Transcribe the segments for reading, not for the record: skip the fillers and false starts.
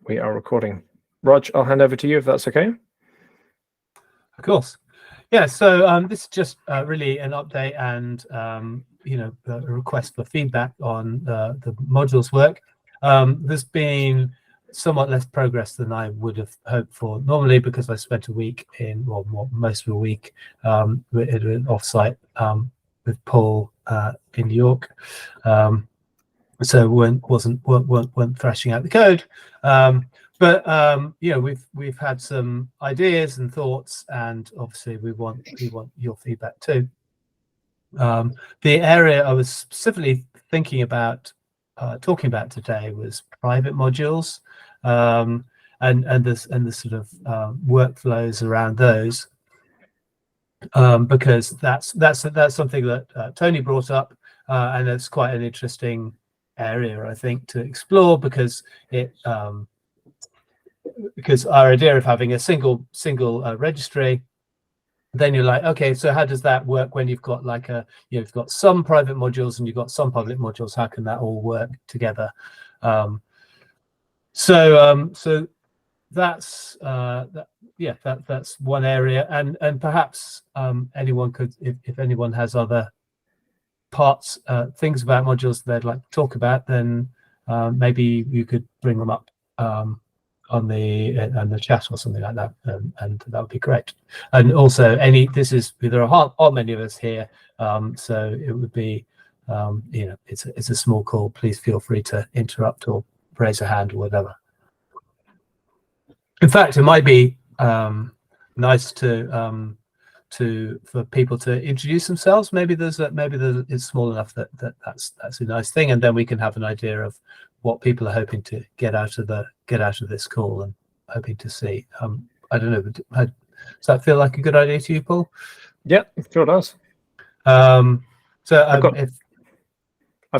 We are recording. Rog, I'll hand over to you if that's okay. Of course. Yeah, so this is just really an update and a request for feedback on the modules work. There's been somewhat less progress than I would have hoped for normally, because I spent a week most of a week at an offsite with Paul in New York. So weren't thrashing out the code, but we've had some ideas and thoughts, and obviously we want your feedback too. The area I was specifically thinking about talking about today was private modules, and the sort of workflows around those, because that's something that Tony brought up, and it's quite an interesting area, I think, to explore, because our idea of having a single registry, then you're like, okay, so how does that work when you've got like you've got some private modules and you've got some public modules? How can that all work together? So that's that's one area, and perhaps anyone could, if anyone has other parts, things about modules they'd like to talk about, then maybe you could bring them up on the chat or something like that, and that would be great. And also, there aren't many of us here, so it would be it's a small call. Please feel free to interrupt or raise a hand or whatever. In fact, it might be nice for people to introduce themselves. Maybe it's small enough that's a nice thing, and then we can have an idea of what people are hoping to get out of this call and hoping to see. I don't know. Does that feel like a good idea to you, Paul? Yeah, it sure does. I've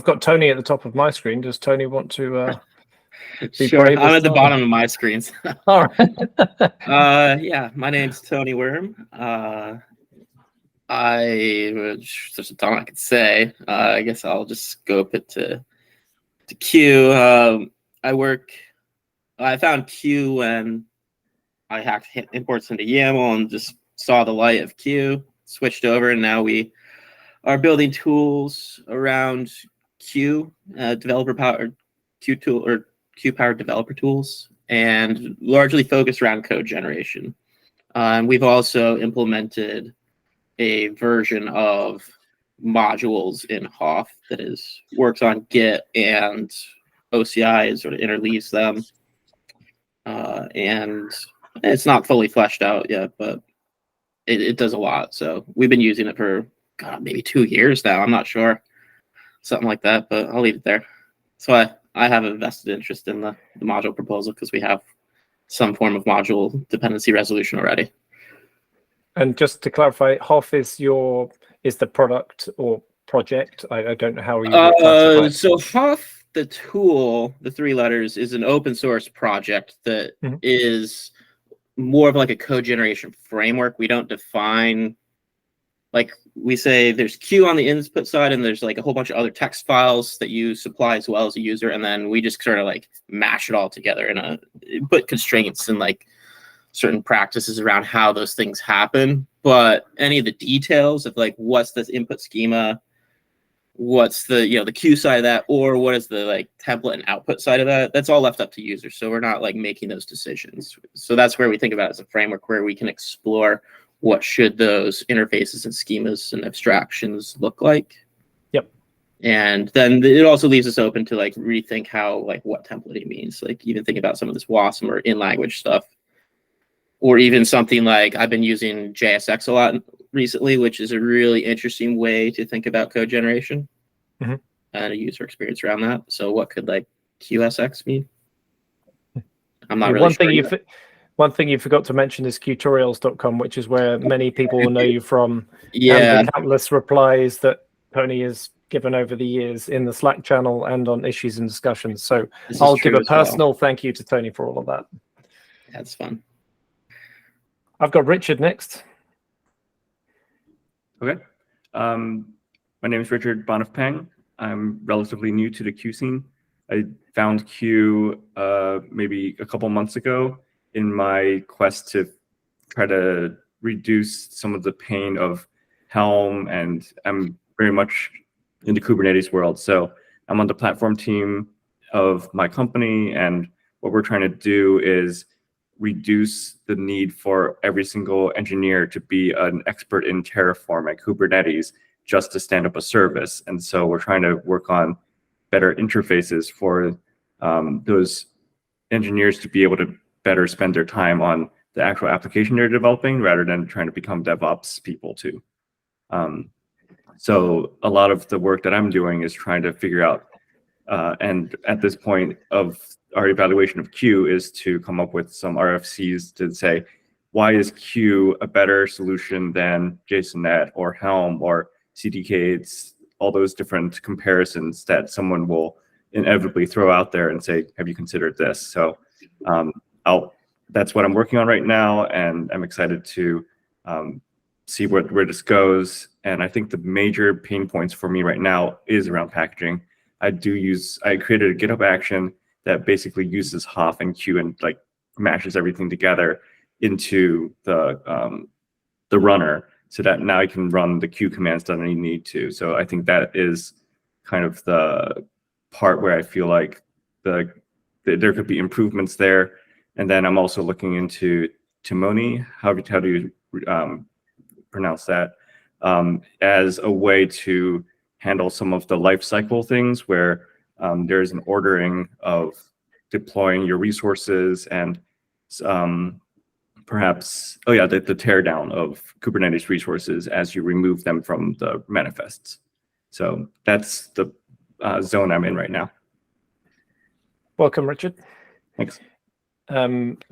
got Tony at the top of my screen. Does Tony want to? Sure, I'm at the bottom of my screens. All right. Yeah, my name's Tony Worm. There's a ton I could say. I guess I'll just scope it to Q. I found Q when I hacked imports into YAML and just saw the light of Q, switched over, and now we are building tools around Q, developer-powered Q tool or Q-powered developer tools, and largely focused around code generation. We've also implemented a version of modules in Hoff that works on Git and OCI, sort of interleaves them. And it's not fully fleshed out yet, but it does a lot. So we've been using it for maybe 2 years now. I'm not sure, something like that, but I'll leave it there. So I have a vested interest in the module proposal because we have some form of module dependency resolution already. And just to clarify, Hoff is the product or project? I don't know how you classify it. So Hoff, the tool, the 3 letters, is an open source project that is more of like a code generation framework. We don't define, like we say there's Q on the input side, and there's like a whole bunch of other text files that you supply as well as a user, and then we just sort of like mash it all together and put constraints and like certain practices around how those things happen. But any of the details of like what's this input schema, what's the the Q side of that, or what is the like template and output side of that, that's all left up to users. So we're not like making those decisions. So that's where we think about it as a framework where we can explore what should those interfaces and schemas and abstractions look like. Yep. And then it also leaves us open to like rethink how like what templating means, like even think about some of this WASM or in language stuff, or even something like I've been using JSX a lot recently, which is a really interesting way to think about code generation and a user experience around that. So what could like QSX mean? I'm not really sure. One thing you forgot to mention is Qtutorials.com, which is where many people will know you from. Yeah. And the countless replies that Tony has given over the years in the Slack channel and on issues and discussions. So I'll give a personal thank you to Tony for all of that. That's fun. I've got Richard next. Okay. My name is Richard Bonifpeng. I'm relatively new to the Q scene. I found Q maybe a couple months ago in my quest to try to reduce some of the pain of Helm, and I'm very much in the Kubernetes world. So I'm on the platform team of my company, and what we're trying to do is reduce the need for every single engineer to be an expert in Terraform and Kubernetes just to stand up a service. And so we're trying to work on better interfaces for those engineers to be able to better spend their time on the actual application they're developing rather than trying to become DevOps people too. So a lot of the work that I'm doing is trying to figure out, and at this point of our evaluation of Q is to come up with some RFCs to say, why is Q a better solution than JSONnet or Helm or CDK? All those different comparisons that someone will inevitably throw out there and say, have you considered this? So that's what I'm working on right now, and I'm excited to see where this goes. And I think the major pain points for me right now is around packaging. I created a GitHub action that basically uses Hoff and Q and like mashes everything together into the runner, so that now I can run the Q commands that I need to. So I think that is kind of the part where I feel like there could be improvements there. And then I'm also looking into Timony, how do you pronounce that, as a way to handle some of the life cycle things where there's an ordering of deploying your resources and perhaps, the teardown of Kubernetes resources as you remove them from the manifests. So that's the zone I'm in right now. Welcome, Richard. Thanks.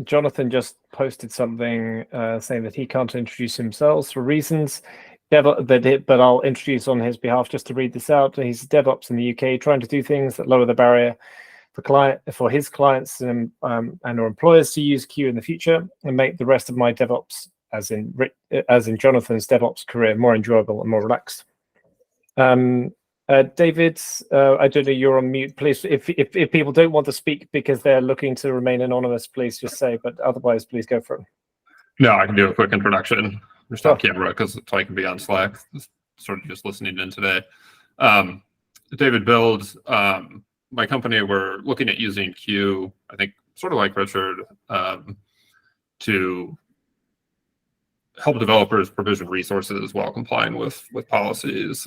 Jonathan just posted something saying that he can't introduce himself for reasons, but I'll introduce on his behalf just to read this out. He's DevOps in the UK, trying to do things that lower the barrier for his clients and or employers to use Q in the future and make the rest of my DevOps, as in Jonathan's DevOps career, more enjoyable and more relaxed. David, I don't know, you're on mute. Please, if people don't want to speak because they're looking to remain anonymous, please just say, but otherwise, please go for it. No, I can do a quick introduction. Just on camera, so I can be on Slack, sort of just listening in today. David Build, my company, we're looking at using Q, I think, sort of like Richard, to help developers provision resources while complying with policies.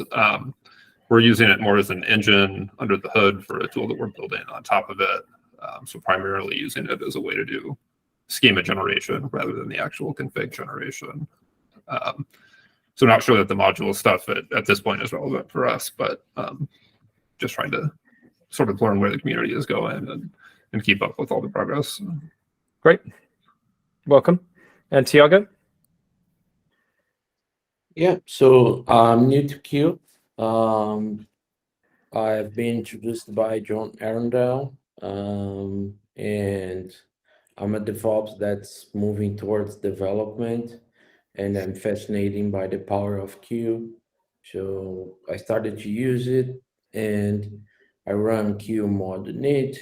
We're using it more as an engine under the hood for a tool that we're building on top of it. So primarily using it as a way to do schema generation rather than the actual config generation. So not sure that the module stuff at this point is relevant for us, but just trying to sort of learn where the community is going and keep up with all the progress. Great. Welcome. And Tiago? Yeah, so I'm new to Q. I've been introduced by John Arundel, and I'm a DevOps that's moving towards development, and I'm fascinated by the power of Q. So I started to use it, and I run Q mod init,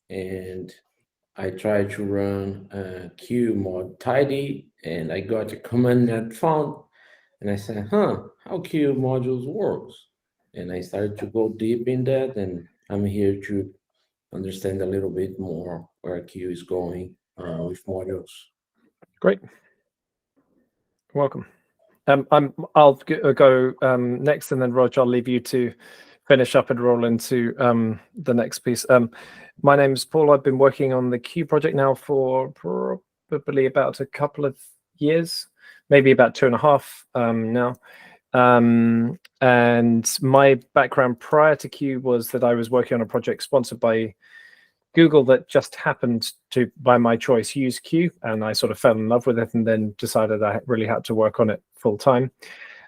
and I tried to run Q mod tidy, and I got a command that found, and I said, how Q modules works. And I started to go deep in that, and I'm here to understand a little bit more where Q is going with modules. Great. Welcome. I'll go next, and then Roger, I'll leave you to finish up and roll into the next piece. My name's Paul. I've been working on the Q project now for probably about a couple of years, maybe about 2.5 now. And my background prior to Q was that I was working on a project sponsored by Google that just happened to, by my choice, use Q, and I sort of fell in love with it and then decided I really had to work on it full time.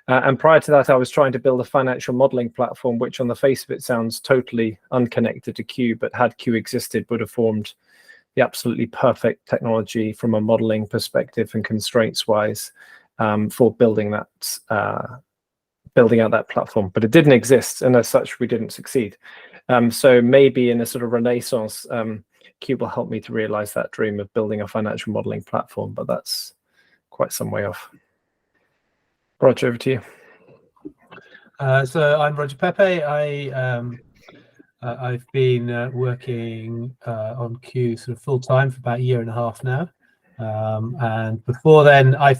And prior to that, I was trying to build a financial modeling platform, which on the face of it sounds totally unconnected to Q, but had Q existed, would have formed the absolutely perfect technology from a modeling perspective and constraints-wise for building out that platform. But it didn't exist, and as such, we didn't succeed. So maybe in a sort of renaissance, Q will help me to realize that dream of building a financial modeling platform, but that's quite some way off. Roger, over to you. So I'm Roger Pepe. I've been working on Q sort of full time for about a year and a half now. And before then, I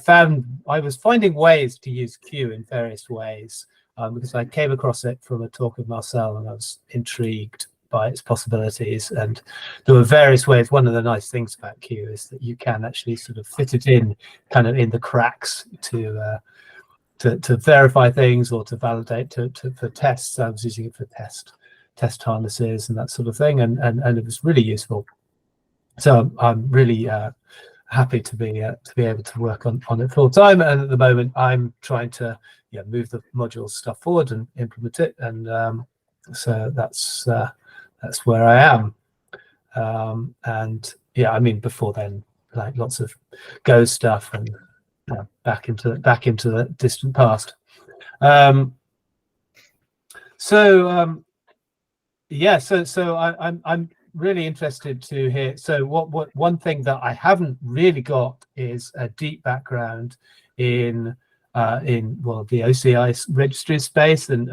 was finding ways to use Q in various ways because I came across it from a talk of Marcel, and I was intrigued by its possibilities. And there were various ways. One of the nice things about Q is that you can actually sort of fit it in kind of in the cracks to verify things or to validate for tests. I was using it for test harnesses and that sort of thing, and it was really useful. So I'm really happy to be able to work on it full time. And at the moment, I'm trying to move the module stuff forward and implement it. And so that's where I am. And yeah, I mean, before then, like lots of Go stuff and back into the distant past. So I'm really interested to hear. So what one thing that I haven't really got is a deep background in the OCI registry space and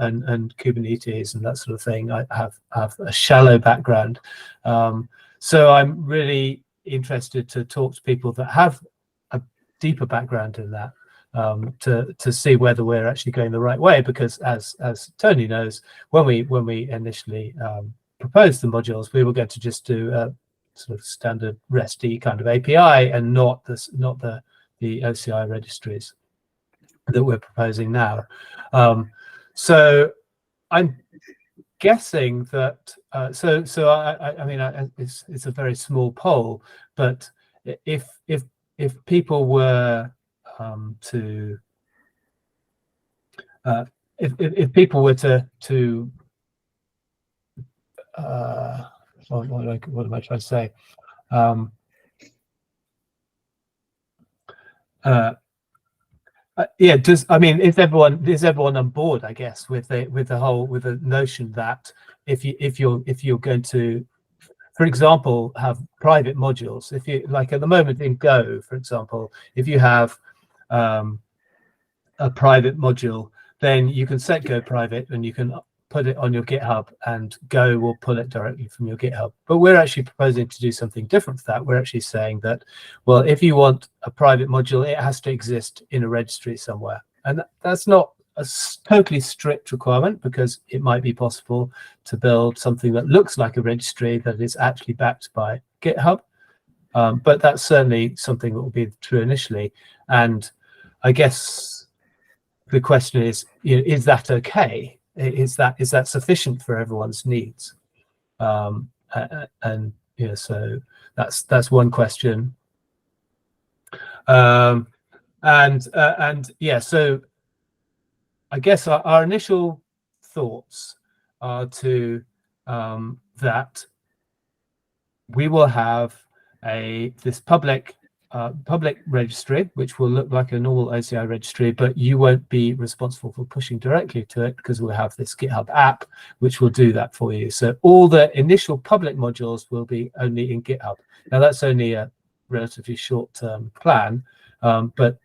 Kubernetes and that sort of thing. I have a shallow background. So I'm really interested to talk to people that have a deeper background in that, to see whether we're actually going the right way. Because as Tony knows, when we initially proposed the modules, we were going to just do a sort of standard REST kind of API and not the OCI registries that we're proposing now. So I'm guessing that I mean it's a very small poll, but if people were if people were to what am I trying to say? Is everyone on board, I guess, with the notion that if you're going to, for example, have private modules, if you like at the moment in Go, for example, if you have a private module, then you can set Go private and you can put it on your GitHub, and Go will pull it directly from your GitHub. But we're actually proposing to do something different to that. We're actually saying that, well, if you want a private module, it has to exist in a registry somewhere. And that's not a totally strict requirement, because it might be possible to build something that looks like a registry that is actually backed by GitHub. But that's certainly something that will be true initially. And I guess the question is that okay? Is that sufficient for everyone's needs? So that's one question. So I guess our initial thoughts are to that we will have this public registry, which will look like a normal OCI registry, but you won't be responsible for pushing directly to it, because we'll have this GitHub app which will do that for you. So all the initial public modules will be only in GitHub. Now that's only a relatively short-term plan, but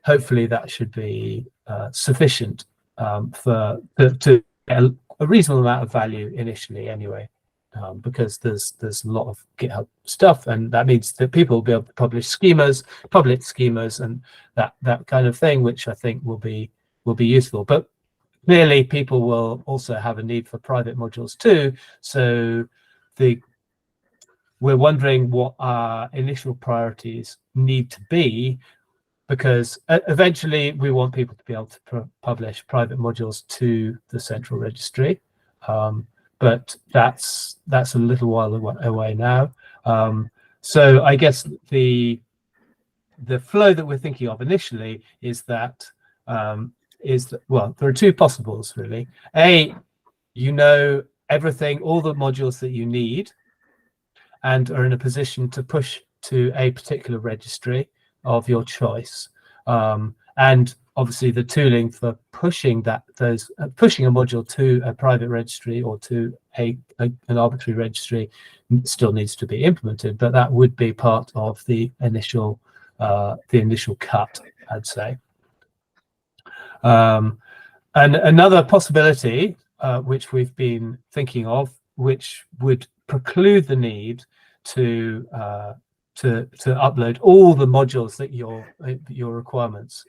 hopefully that should be sufficient to get a reasonable amount of value initially anyway. Because there's a lot of GitHub stuff, and that means that people will be able to publish schemas, public schemas, and that kind of thing, which I think will be useful. But clearly, people will also have a need for private modules too. So we're wondering what our initial priorities need to be, because eventually we want people to be able to publish private modules to the central registry. But that's a little while away now. So I guess the flow that we're thinking of initially is that well, there are two possibles really. Everything, all the modules that you need, and are in a position to push to a particular registry of your choice. And obviously the tooling for pushing pushing a module to a private registry or to an arbitrary registry still needs to be implemented, but that would be part of the initial cut, I'd say. And another possibility which we've been thinking of, which would preclude the need to upload all the modules that your requirements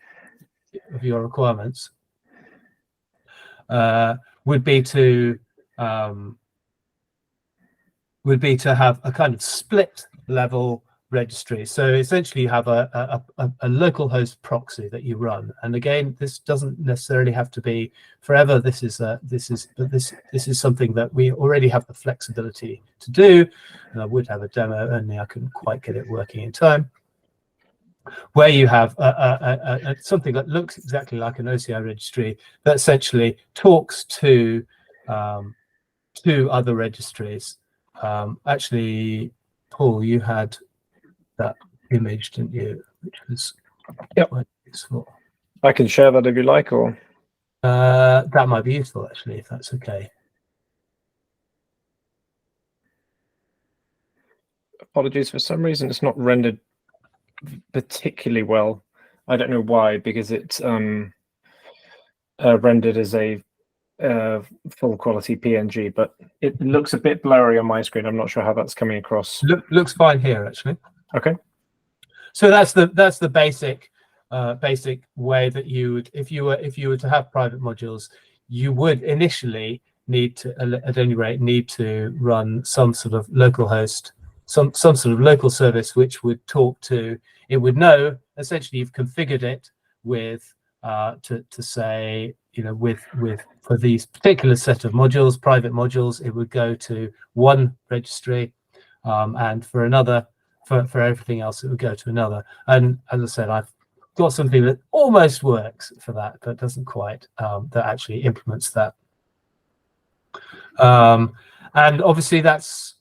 would be to have a kind of split level registry. So essentially you have a local host proxy that you run, and again, this doesn't necessarily have to be forever. This is something that we already have the flexibility to do, and I would have a demo, only I couldn't quite get it working in time, where you have something that looks exactly like an OCI registry that essentially talks to other registries. Actually, Paul, you had that image, didn't you? Which was quite useful. I can share that if you like, or that might be useful actually, if that's okay. apologies, for some reason it's not rendered particularly well. I don't know why, because it's rendered as a full quality PNG, but it looks a bit blurry on my screen. I'm not sure how that's coming across. Looks fine here actually. Okay. So that's the basic way that you would, if you were to have private modules, you would initially need to, at any rate, need to run some sort of local host, some sort of local service which would talk to, it would know essentially you've configured it with to say, you know, with for these particular set of modules, private modules, it would go to one registry, and for another, for everything else, it would go to another. And as I said, I've got something that almost works for that, but doesn't quite, that actually implements that. And obviously that's,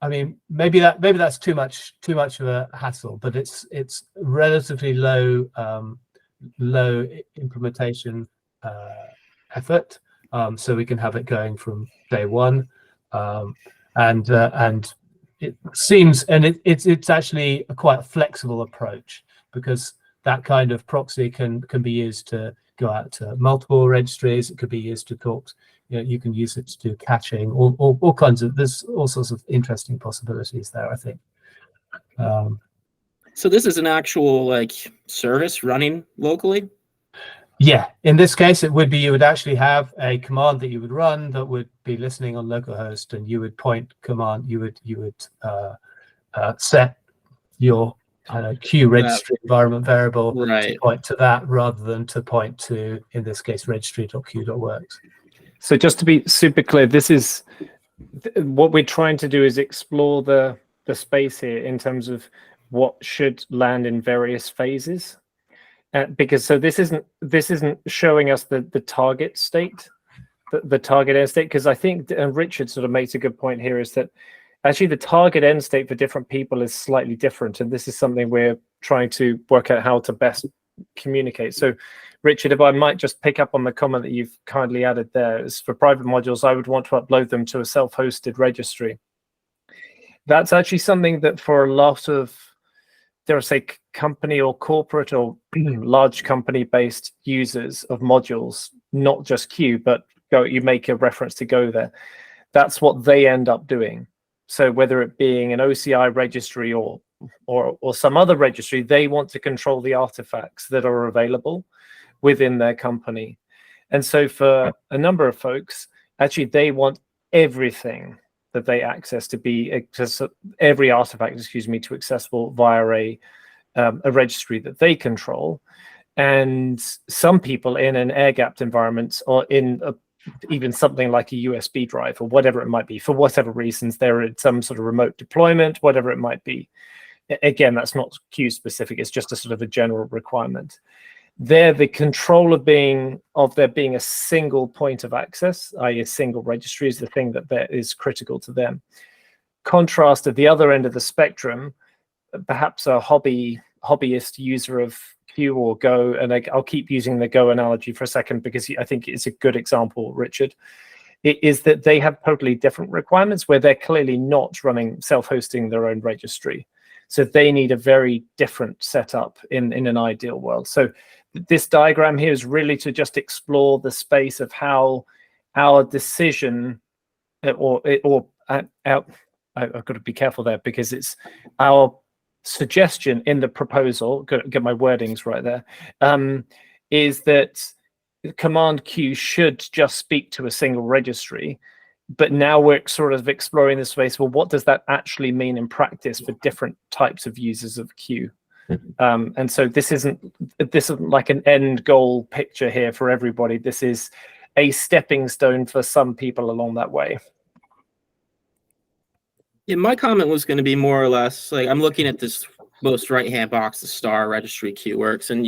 I mean, maybe that's too much of a hassle, but it's relatively low implementation effort, so we can have it going from day one, and it seems, and it's actually a quite flexible approach, because that kind of proxy can be used to go out to multiple registries. It could be used to talk, you know, you can use it to do caching, all kinds of, there's all sorts of interesting possibilities there, I think. So this is an actual like service running locally? Yeah, in this case, it would be, you would actually have a command that you would run that would be listening on localhost, and you would point command, you would set your Q registry environment variable to point to that, rather than to point to, in this case, registry.q.works. So just to be super clear, this is what we're trying to do, is explore the space here in terms of what should land in various phases. Because so this isn't showing us the target state, the target end state, because I think, and Richard sort of makes a good point here, is that actually the target end state for different people is slightly different, and this is something we're trying to work out how to best communicate. So Richard, if I might just pick up on the comment that you've kindly added there, is for private modules, I would want to upload them to a self-hosted registry. That's actually something that for a lot of, dare I say, company or corporate or large company-based users of modules, not just Q, but Go, you make a reference to Go there, that's what they end up doing. So whether it being an OCI registry or some other registry, they want to control the artifacts that are available within their company. And so for a number of folks, actually they want everything that they access to be every artifact, to accessible via a registry that they control. And some people in an air-gapped environment, or in even something like a USB drive or whatever it might be, for whatever reasons, they're in some sort of remote deployment, whatever it might be. Again, that's not Q specific, it's just a sort of a general requirement. There, the control of there being a single point of access, i.e. a single registry, is the thing that is critical to them. Contrast at the other end of the spectrum, perhaps a hobbyist user of Q or Go, and I'll keep using the Go analogy for a second because I think it's a good example, Richard. It is that they have totally different requirements where they're clearly not running self-hosting their own registry. So they need a very different setup in an ideal world. So this diagram here is really to just explore the space of how our decision I've got to be careful there because it's our suggestion in the proposal, get my wordings right there, is that Command Q should just speak to a single registry. But now we're sort of exploring the space. Well, what does that actually mean in practice for different types of users of Q? And so this isn't like an end goal picture here for everybody. This is a stepping stone for some people along that way. Yeah, my comment was going to be more or less like I'm looking at this most right-hand box, the star registry Q works, and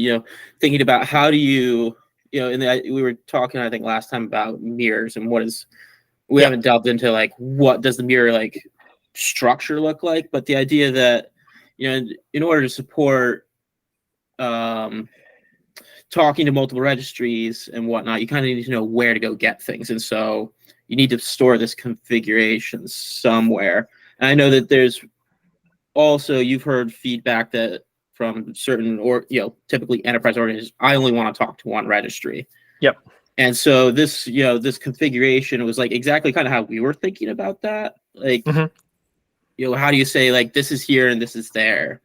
thinking about how do you we were talking I think last time about mirrors and we haven't delved into like what does the mirror like structure look like, but the idea that in order to support talking to multiple registries and whatnot, you kind of need to know where to go get things, and so you need to store this configuration somewhere. And I know that there's also, you've heard feedback that from certain typically enterprise organizations, I only want to talk to one registry. Yep. And so this this configuration was like exactly kind of how we were thinking about that. Like how do you say like this is here and this is there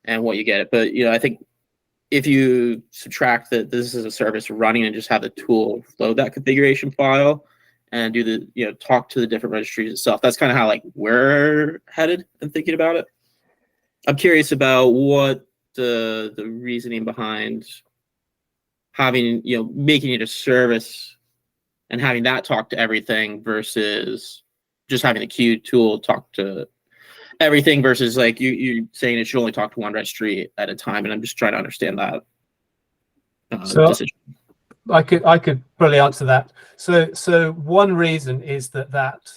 and what you get it. But I think if you subtract that this is a service running and just have the tool load that configuration file and do the talk to the different registries itself, that's kind of how like we're headed and thinking about it. I'm curious about what the reasoning behind having making it a service and having that talk to everything versus just having the Q tool talk to everything versus like you saying it should only talk to one registry at a time. And I'm just trying to understand that decision. I could probably answer that. So one reason is that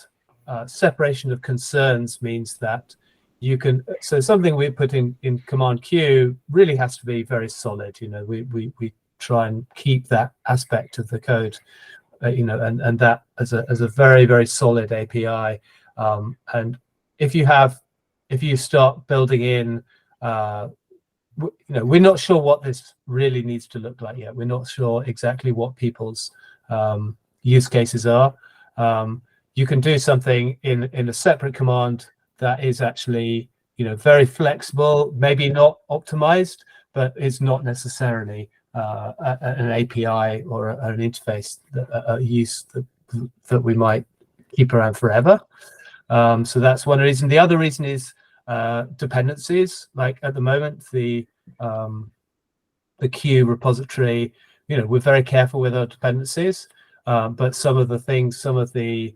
separation of concerns means that you can. So something we put in Command Q really has to be very solid. We try and keep that aspect of the code, and that as a very, very solid API. And if you start building in, we're not sure what this really needs to look like yet. We're not sure exactly what people's use cases are. You can do something in a separate command that is actually very flexible, maybe not optimized, but is not necessarily an API or an interface that we might keep around forever. So that's one reason. The other reason is dependencies. Like at the moment, the Q repository, we're very careful with our dependencies, but some of the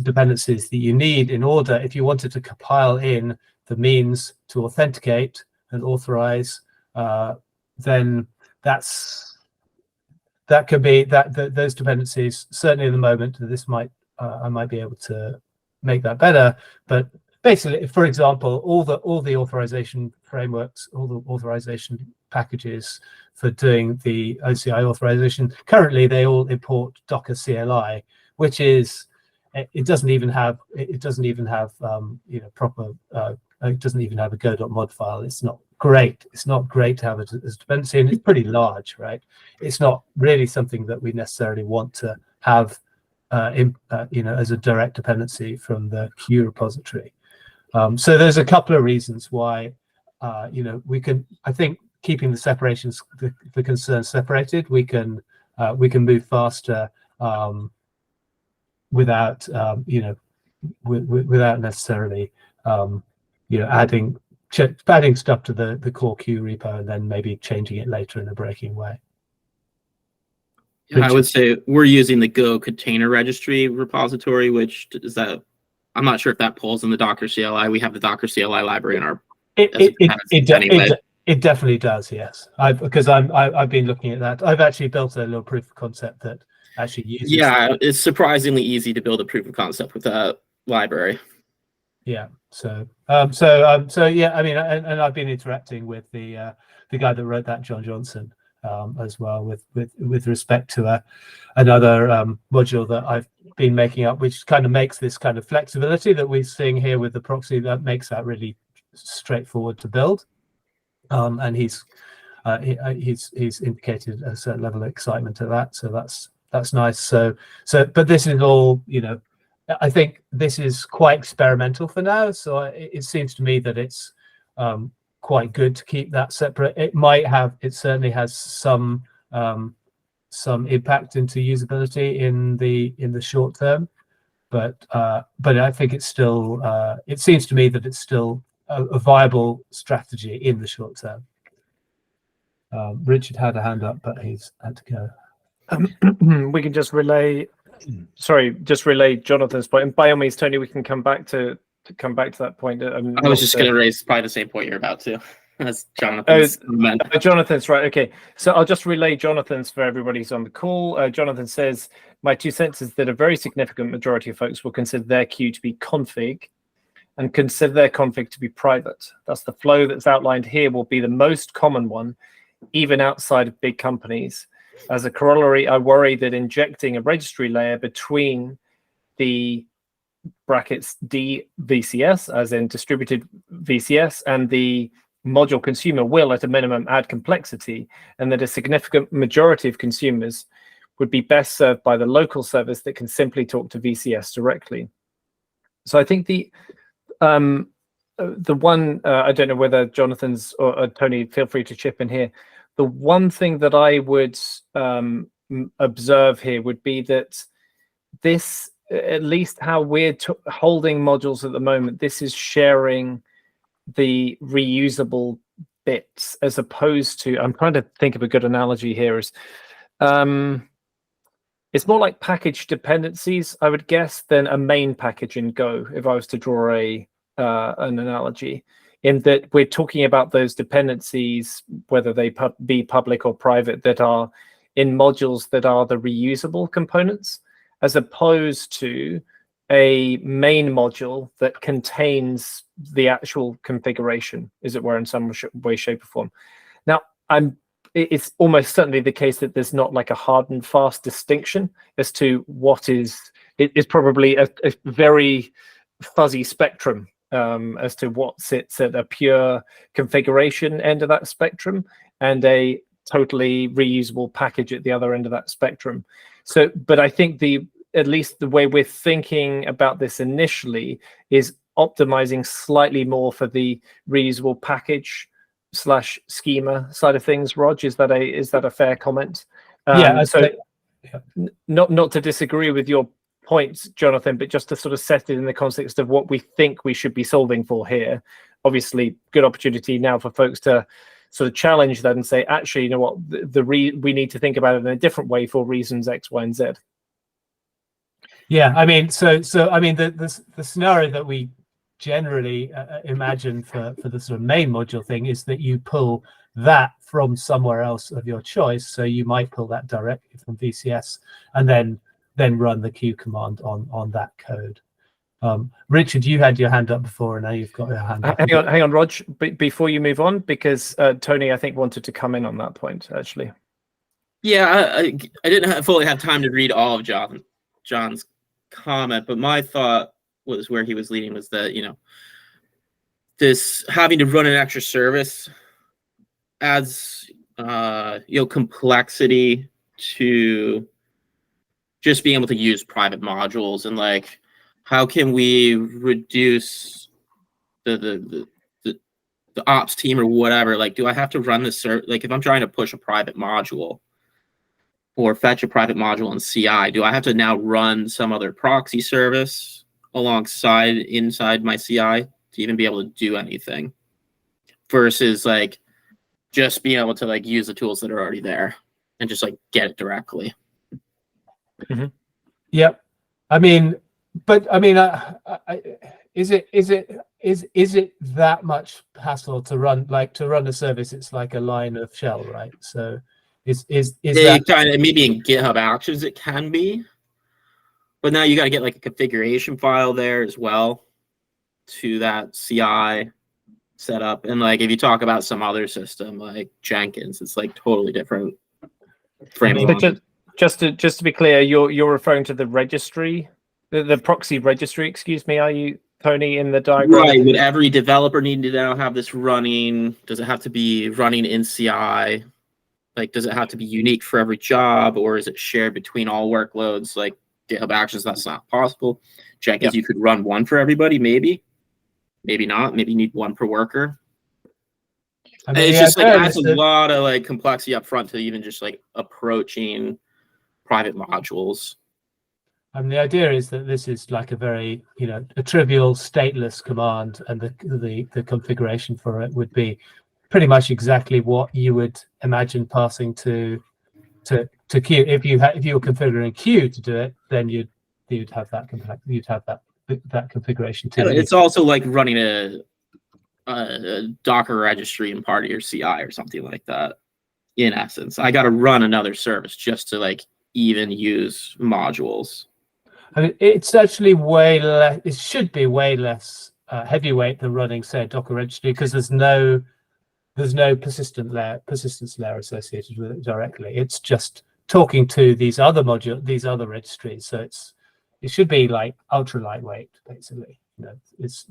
dependencies that you need in order, if you wanted to compile in the means to authenticate and authorize, then that could be those dependencies. Certainly at the moment, I might be able to make that better, but basically, for example, all the authorization frameworks, all the authorization packages for doing the OCI authorization, currently they all import Docker CLI, which is it doesn't even have proper it doesn't even have a go.mod file. It's not great. It's not great to have it as a dependency, and it's pretty large, right? It's not really something that we necessarily want to have as a direct dependency from the Q repository. So there's a couple of reasons why we can. I think keeping the separations, the concerns separated, we can move faster without without necessarily adding stuff to the core Q repo and then maybe changing it later in a breaking way. I would say we're using the Go container registry repository, which is that. I'm not sure if that pulls in the Docker CLI. We have the Docker CLI library in our. It definitely does. Yes, because I've been looking at that. I've actually built a little proof of concept that actually uses. Yeah, it's surprisingly easy to build a proof of concept with that library. Yeah. So yeah. I mean, and I've been interacting with the guy that wrote that, John Johnson, as well, with respect to another module that I've been making up, which kind of makes this kind of flexibility that we're seeing here with the proxy, that makes that really straightforward to build. And he's indicated a certain level of excitement to that, so that's nice. So but this is all, you know, I think this is quite experimental for now, so it seems to me that it's quite good to keep that separate. It certainly has some impact into usability in the short term, but I think it's still it seems to me that it's still a viable strategy in the short term. Richard had a hand up, but he's had to go. We can just relay Jonathan's point, and by all means, Tony, we can come back to that point. I was just going to raise probably the same point you're about to. That's Jonathan's comment. Jonathan's right. Okay, so I'll just relay Jonathan's for everybody who's on the call. Jonathan says, my 2 cents is that a very significant majority of folks will consider their queue to be config and consider their config to be private. Thus, the flow that's outlined here will be the most common one, even outside of big companies. As a corollary, I worry that injecting a registry layer between the brackets DVCS, as in distributed VCS, and the module consumer will, at a minimum, add complexity, and that a significant majority of consumers would be best served by the local service that can simply talk to VCS directly. So I think the one, I don't know whether Jonathan's or Tony, feel free to chip in here. The one thing that I would observe here would be that this, at least how we're holding modules at the moment, this is sharing the reusable bits, as opposed to, I'm trying to think of a good analogy here, is it's more like package dependencies, I would guess, than a main package in Go, if I was to draw an analogy, in that we're talking about those dependencies, whether they be public or private, that are in modules that are the reusable components, as opposed to a main module that contains the actual configuration, as it were, in some way, shape, or form. Now, it's almost certainly the case that there's not like a hard and fast distinction as to what is. It is probably a very fuzzy spectrum as to what sits at a pure configuration end of that spectrum and a totally reusable package at the other end of that spectrum. So, but I think at least the way we're thinking about this initially is optimizing slightly more for the reusable package / schema side of things. Rog, is that a fair comment? Yeah. So not to disagree with your points, Jonathan, but just to sort of set it in the context of what we think we should be solving for here. Obviously, good opportunity now for folks to sort of challenge that and say, actually, you know what, we need to think about it in a different way for reasons X, Y, and Z. Yeah, I mean, so I mean, the scenario that we generally imagine for the sort of main module thing is that you pull that from somewhere else of your choice. So you might pull that directly from VCS and then run the Q command on that code. Richard, you had your hand up before, and now you've got your hand up. Hang on, Rog, before you move on, because Tony, I think, wanted to come in on that point, actually. Yeah, I didn't fully have time to read all of John's comment, but my thought was where he was leading was that, you know, this having to run an extra service adds, complexity to just being able to use private modules, and like, how can we reduce the ops team or whatever? Like, do I have to run this like if I'm trying to push a private module or fetch a private module in CI, do I have to now run some other proxy service inside my CI to even be able to do anything, versus like just being able to like use the tools that are already there and just like get it directly? Mm-hmm. Yep. I mean, is it that much hassle to run a service? It's like a line of shell, right? So is that kind of, maybe in GitHub Actions it can be, but now you got to get like a configuration file there as well to that CI setup. And like if you talk about some other system like Jenkins, it's like totally different framing. So just to be clear, you're referring to the registry, the proxy registry, excuse me, are you, Tony, in the diagram? Right. Would every developer need to now have this running? Does it have to be running in CI? Like, does it have to be unique for every job, or is it shared between all workloads? Like GitHub Actions, that's not possible. Jenkins, you could run one for everybody, maybe not. Maybe you need one per worker. I mean, It's yeah, just like there adds a is lot of like complexity up front to even just like approaching private modules. the idea is that this is like a very, a trivial stateless command, and the configuration for it would be pretty much exactly what you would imagine passing to Q. If you were configuring Q to do it, then you'd have that configuration too. It's also like running a Docker registry in part of your CI or something like that. In essence, I got to run another service just to like even use modules. I mean, it's actually way less. It should be way less heavyweight than running, say, a Docker registry, because there's no persistence layer associated with it directly. It's just talking to these other registries. So it should be like ultra lightweight, basically. There's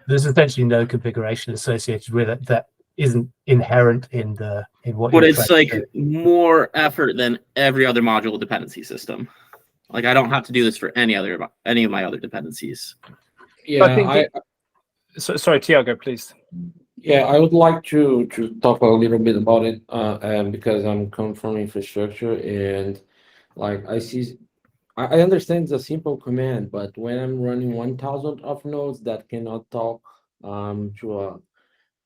essentially no configuration associated with it that isn't inherent in what. But it's like more effort than every other module dependency system. Like I don't have to do this for any of my other dependencies. Yeah, sorry, Tiago, please. Yeah, I would like to talk a little bit about it, because I'm coming from infrastructure, and like I understand it's a simple command, but when I'm running 1,000 of nodes that cannot talk to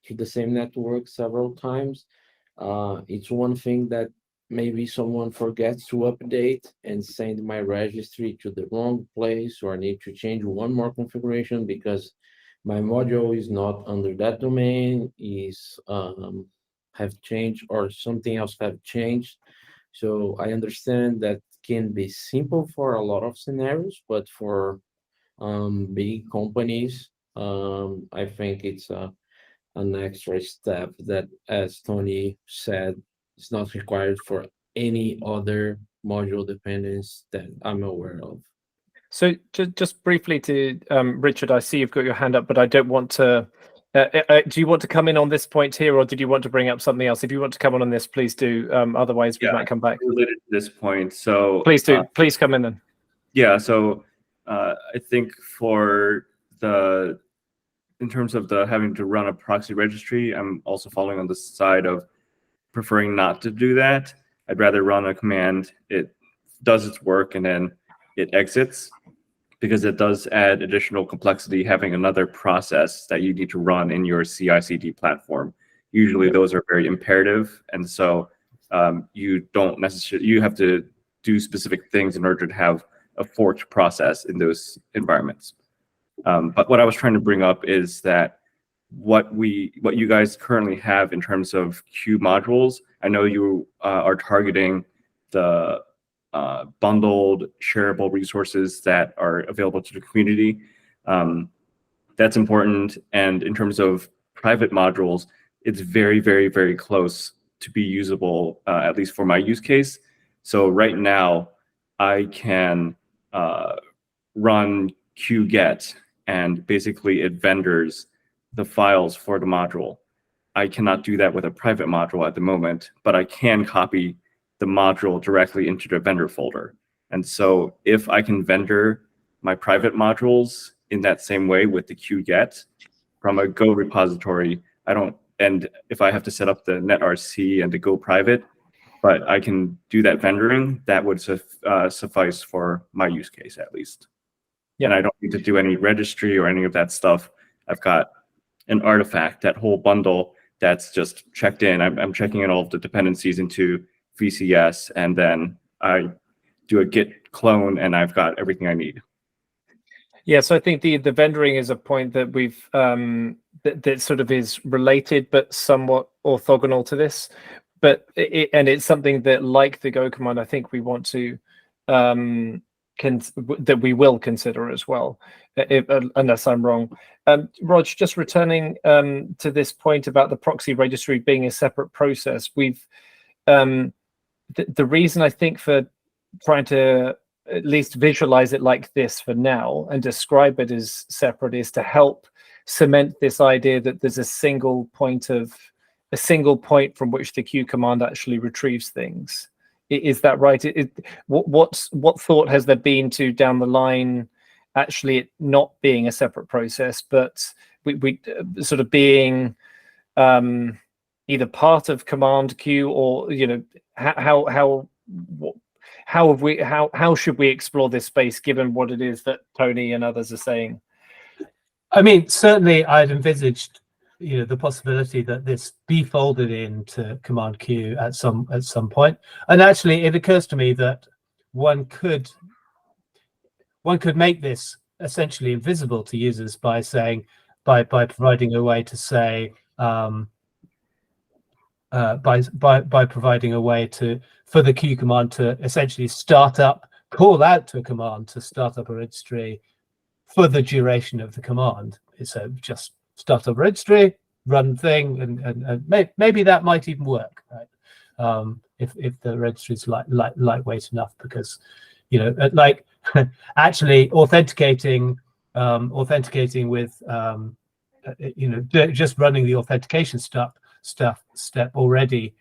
the same network several times, it's one thing that maybe someone forgets to update and send my registry to the wrong place, or I need to change one more configuration because my module is not under that domain, have changed, or something else have changed. So I understand that can be simple for a lot of scenarios, but for big companies, I think it's an extra step that, as Tony said, is not required for any other module dependence that I'm aware of. So just briefly to Richard, I see you've got your hand up, but I don't want to. Do you want to come in on this point here, or did you want to bring up something else? If you want to come on this, please do. Otherwise, we might come back. Related to this point, so please do. Please come in then. Yeah. So I think in terms of having to run a proxy registry, I'm also following on the side of preferring not to do that. I'd rather run a command. It does its work and then it exits, because it does add additional complexity having another process that you need to run in your CI/CD platform. Usually those are very imperative, and so you have to do specific things in order to have a forked process in those environments. But what I was trying to bring up is that what you guys currently have in terms of Q modules, I know you are targeting the bundled shareable resources that are available to the community. That's important. And in terms of private modules, it's very, very, very close to be usable, at least for my use case. So right now, I can run qget, and basically it vendors the files for the module. I cannot do that with a private module at the moment, but I can copy the module directly into the vendor folder. And so if I can vendor my private modules in that same way with the qget from a Go repository, and if I have to set up the netrc and the Go private, but I can do that vendoring, that would suffice for my use case at least. Yeah. And I don't need to do any registry or any of that stuff. I've got an artifact, that whole bundle that's just checked in. I'm checking in all of the dependencies into VCS, and then I do a git clone, and I've got everything I need. Yeah, so I think the vendoring is a point that we've that sort of is related but somewhat orthogonal to this. But it's something that, like the Go command, I think we want to that we will consider as well, unless I'm wrong. Rog, just returning to this point about the proxy registry being a separate process, we've the reason I think for trying to at least visualize it like this for now and describe it as separate is to help cement this idea that there's a single point from which the Q command actually retrieves things. Is that right? What thought has there been to down the line actually it not being a separate process, but we sort of being either part of command queue, or how should we explore this space given what it is that Tony and others are saying? I mean, certainly I'd envisaged the possibility that this be folded into command queue at some point. And actually it occurs to me that one could make this essentially invisible to users by providing a way to say by providing a way for the Q command to essentially call out to a command to start up a registry for the duration of the command. So just start up a registry, run thing, and maybe that might even work, right? If the registry is lightweight enough, because like actually authenticating with just running the authentication step already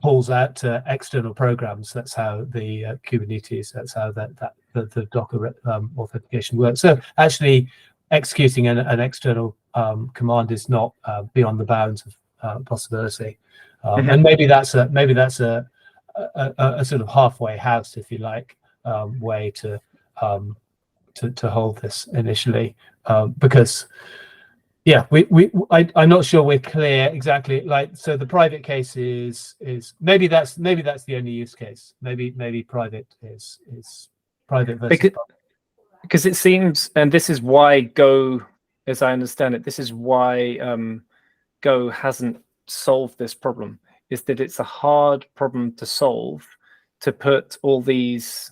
calls out to external programs. That's how the Kubernetes, that's how the Docker authentication works. So actually executing an external command is not beyond the bounds of possibility. And maybe that's a sort of halfway house, if you like, way to hold this initially, because I'm not sure we're clear exactly. Like, so the private case is maybe that's the only use case. Maybe private is private versus because it seems, and this is why Go, as I understand it, this is why Go hasn't solved this problem, is that it's a hard problem to solve, to put all these,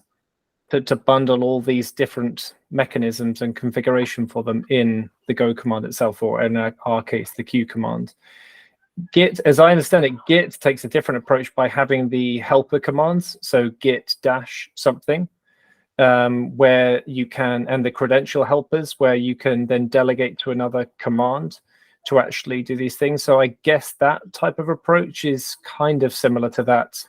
to bundle all these different mechanisms and configuration for them in the Go command itself, or in our case, the Q command. Git, as I understand it, Git takes a different approach by having the helper commands, so git dash something, where you can, and the credential helpers, where you can then delegate to another command to actually do these things. So I guess that type of approach is kind of similar to that,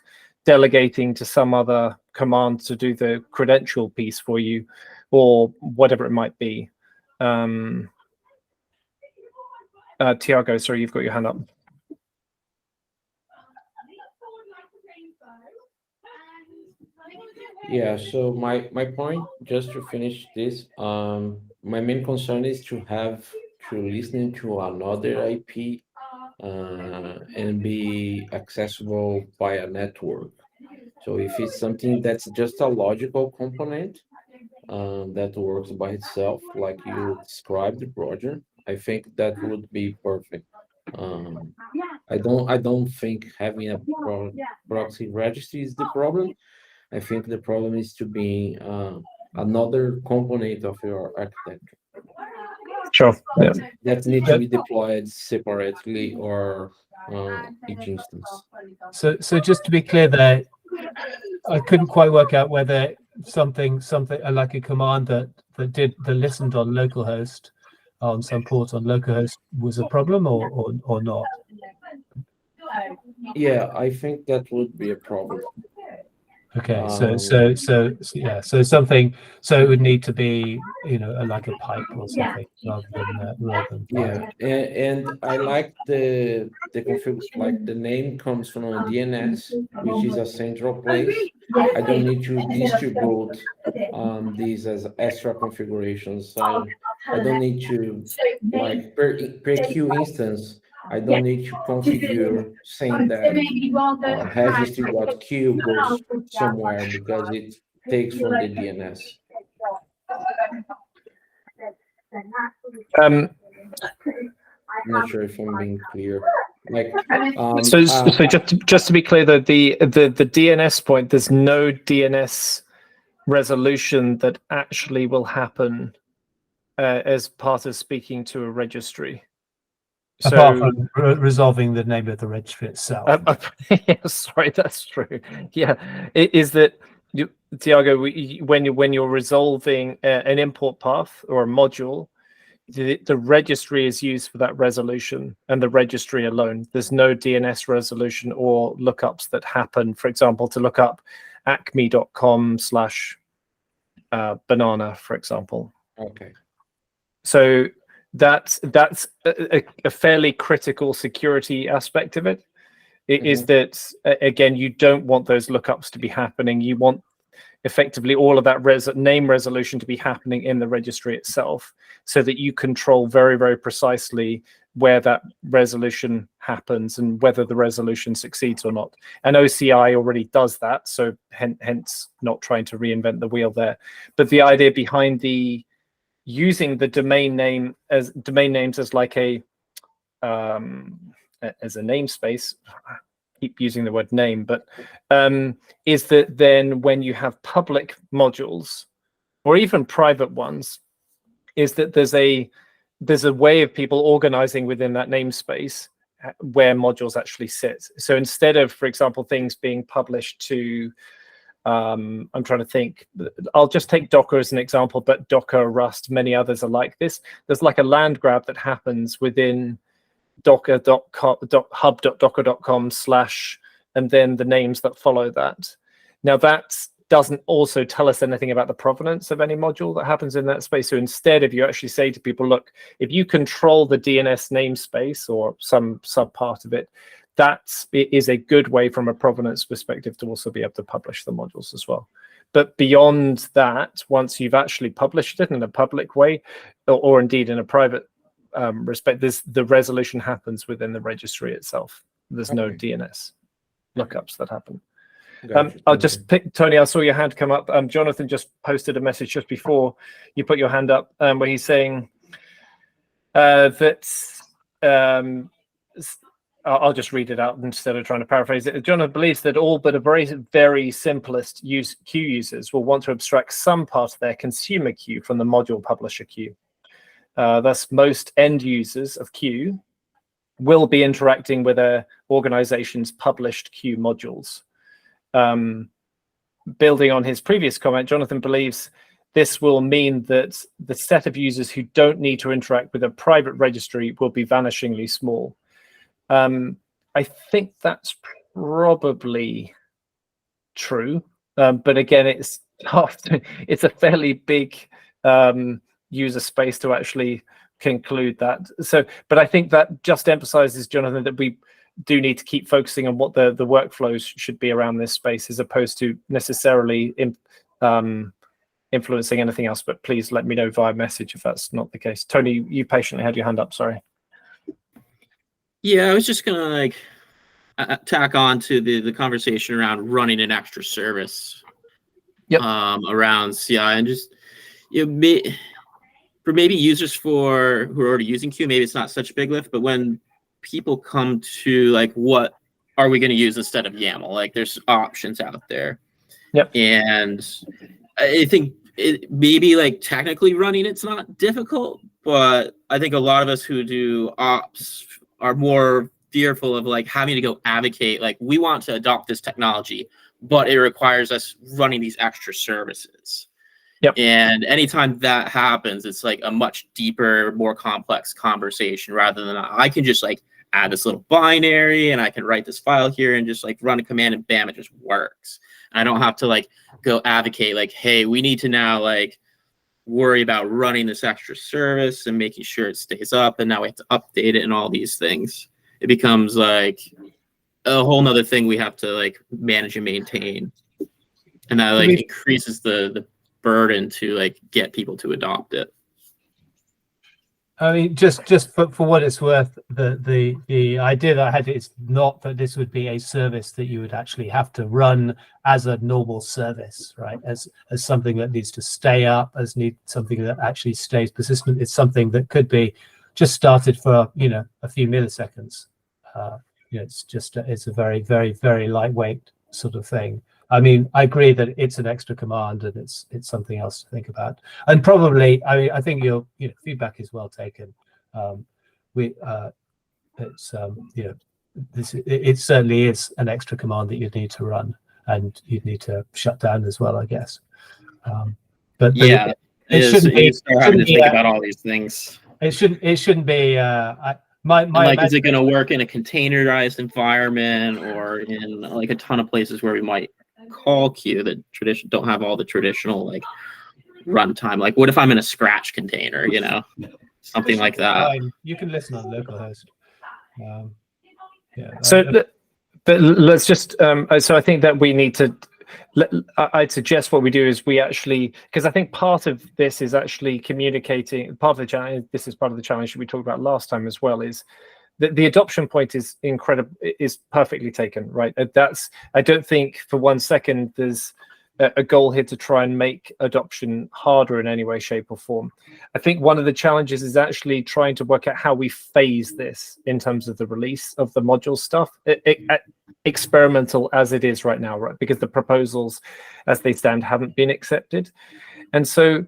delegating to some other command to do the credential piece for you, or whatever it might be. Tiago, sorry, you've got your hand up. Yeah, so my point, just to finish this, my main concern is to listen to another IP and be accessible via network. So if it's something that's just a logical component that works by itself, like you described, Roger, I think that would be perfect. I don't think having a proxy registry is the problem. I think the problem is to be another component of your architecture. Sure. Yeah. That needs to be deployed separately or each instance. So just to be clear there, I couldn't quite work out whether something like a command that listened on localhost, on some port on localhost, was a problem or not. Yeah, I think that would be a problem. Okay, so something, so it would need to be, like a pipe or something rather than yeah, and I like the config, like the name comes from a DNS, which is a central place. I don't need to distribute these as extra configurations. I don't need to, like, per queue instance, I don't need to configure saying that registry.q goes somewhere because it takes from the DNS. I'm not sure if I'm being clear. Like, so just to be clear, though, the DNS point, there's no DNS resolution that actually will happen as part of speaking to a registry. Apart from resolving the name of the registry itself. Yeah, sorry, that's true. Yeah, it is that, Tiago, when you're resolving an import path or a module, the registry is used for that resolution, and the registry alone. There's no DNS resolution or lookups that happen, for example, to look up acme.com/banana, for example. Okay. So that's a fairly critical security aspect of it. It is that, again, you don't want those lookups to be happening. You want effectively all of that name resolution to be happening in the registry itself, so that you control very, very precisely where that resolution happens and whether the resolution succeeds or not. And OCI already does that, so hence not trying to reinvent the wheel there. But the idea behind using the domain names as like as a namespace, keep using the word name, but is that then when you have public modules or even private ones, is that there's a way of people organizing within that namespace where modules actually sit. So instead of, for example, things being published to, I'm trying to think, I'll just take Docker as an example, but Docker, Rust, many others are like this. There's like a land grab that happens within hub.docker.com / and then the names that follow that. Now that doesn't also tell us anything about the provenance of any module that happens in that space. So instead, if you actually say to people, look, if you control the DNS namespace or some subpart of it, that is a good way from a provenance perspective to also be able to publish the modules as well. But beyond that, once you've actually published it in a public way, or indeed in a private respect, the resolution happens within the registry itself. There's no DNS lookups that happen. Gotcha. I'll just pick, Tony, I saw your hand come up. Jonathan just posted a message just before you put your hand up, where he's saying that I'll just read it out instead of trying to paraphrase it. Jonathan believes that all but a very, very simplest queue users will want to abstract some part of their consumer queue from the module publisher queue. Thus, most end users of queue will be interacting with their organization's published queue modules. Building on his previous comment, Jonathan believes this will mean that the set of users who don't need to interact with a private registry will be vanishingly small. I think that's probably true, but again, it's a fairly big user space to actually conclude that. So, but I think that just emphasizes, Jonathan, that we do need to keep focusing on what the workflows should be around this space, as opposed to necessarily influencing anything else. But please let me know via message if that's not the case. Tony, you patiently had your hand up. Sorry. Yeah, I was just gonna tack on to the conversation around running an extra service. Yep. Around CI, and just for maybe users who are already using Q, maybe it's not such a big lift. But when people come to like, what are we going to use instead of YAML? Like, there's options out there. Yep. And I think maybe like technically running it's not difficult, but I think a lot of us who do ops are more fearful of like having to go advocate, like, we want to adopt this technology, but it requires us running these extra services. Yep. And anytime that happens, it's like a much deeper, more complex conversation, rather than I can just like add this little binary and I can write this file here and just like run a command and bam, it just works. I don't have to like go advocate like, hey, we need to now like worry about running this extra service and making sure it stays up, and now we have to update it and all these things. It becomes like a whole nother thing we have to like manage and maintain, and that like increases the burden to like get people to adopt it. I mean, just for what it's worth, the idea that I had is not that this would be a service that you would actually have to run as a normal service, right? As something that needs to stay up, something that actually stays persistent. It's something that could be just started for a few milliseconds. It's a very, very, very lightweight sort of thing. I mean, I agree that it's an extra command and it's something else to think about. And probably, I mean, I think your feedback is well taken. It's it certainly is an extra command that you need to run, and you need to shut down as well, I guess. But yeah, it shouldn't be. you start having to think about all these things. It shouldn't be. Like, is it going to work in a containerized environment or in like a ton of places where we might call Q that don't have all the traditional like runtime? Like, what if I'm in a Scratch container? You know, something like that. You can listen on localhost. Yeah. So, but let's just. So I think that we need to. I'd suggest what we do is we actually, because I think part of this is actually communicating. Part of the challenge. This is part of the challenge that we talked about last time as well. Is that the adoption point is incredible, is perfectly taken, right? That's. I don't think for 1 second there's a goal here to try and make adoption harder in any way, shape, or form. I think one of the challenges is actually trying to work out how we phase this in terms of the release of the module stuff, experimental as it is right now, right? Because the proposals as they stand haven't been accepted. And so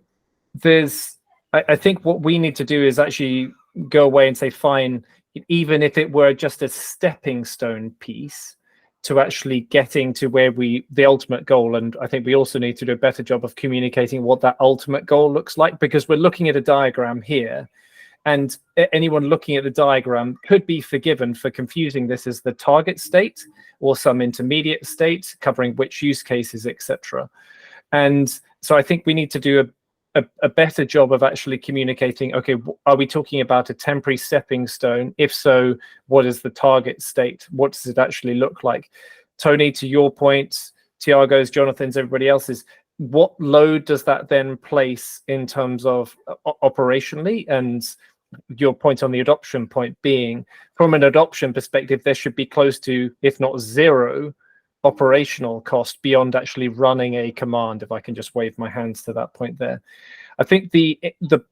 I think what we need to do is actually go away and say, fine, even if it were just a stepping stone piece, to actually getting to where the ultimate goal. And I think we also need to do a better job of communicating what that ultimate goal looks like, because we're looking at a diagram here, and anyone looking at the diagram could be forgiven for confusing this as the target state or some intermediate state covering which use cases, etc. And so I think we need to do a better job of actually communicating, okay, are we talking about a temporary stepping stone? If so, what is the target state? What does it actually look like? Tony, to your point, Tiago's, Jonathan's, everybody else's, what load does that then place in terms of operationally? And your point on the adoption point being, from an adoption perspective, there should be close to, if not zero, operational cost beyond actually running a command, if I can just wave my hands to that point there. I think the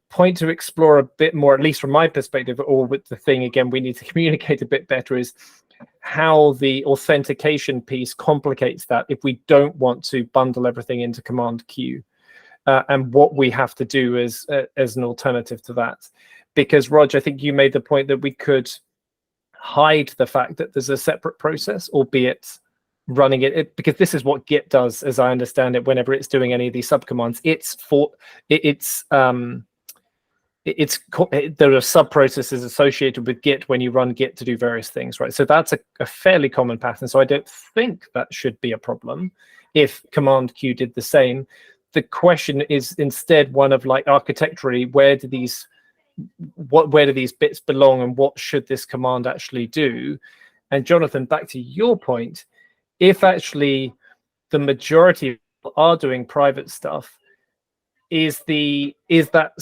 point to explore a bit more, at least from my perspective, or with the thing, again, we need to communicate a bit better, is how the authentication piece complicates that if we don't want to bundle everything into command Q, and what we have to do as an alternative to that. Because, Roger, I think you made the point that we could hide the fact that there's a separate process, albeit running it, because this is what Git does, as I understand it. Whenever it's doing any of these subcommands, there are sub processes associated with Git when you run Git to do various things, right? So that's a fairly common pattern. So I don't think that should be a problem if command Q did the same. The question is instead one of, like, architecturally, where do these bits belong, and what should this command actually do? And Jonathan, back to your point, if actually the majority of people are doing private stuff, is that